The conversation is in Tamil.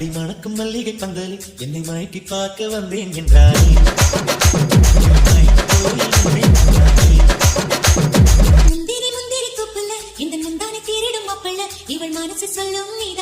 மணக்கும் மல்லிகை பந்தலி என்னை மயக்கி பார்க்க வந்தேன் என்றாரே. முந்திரி முந்திரி தூப்புல இந்த முந்தானை தேரிடும் மாப்பிள்ள இவள் மனசு சொல்லும் நீதான்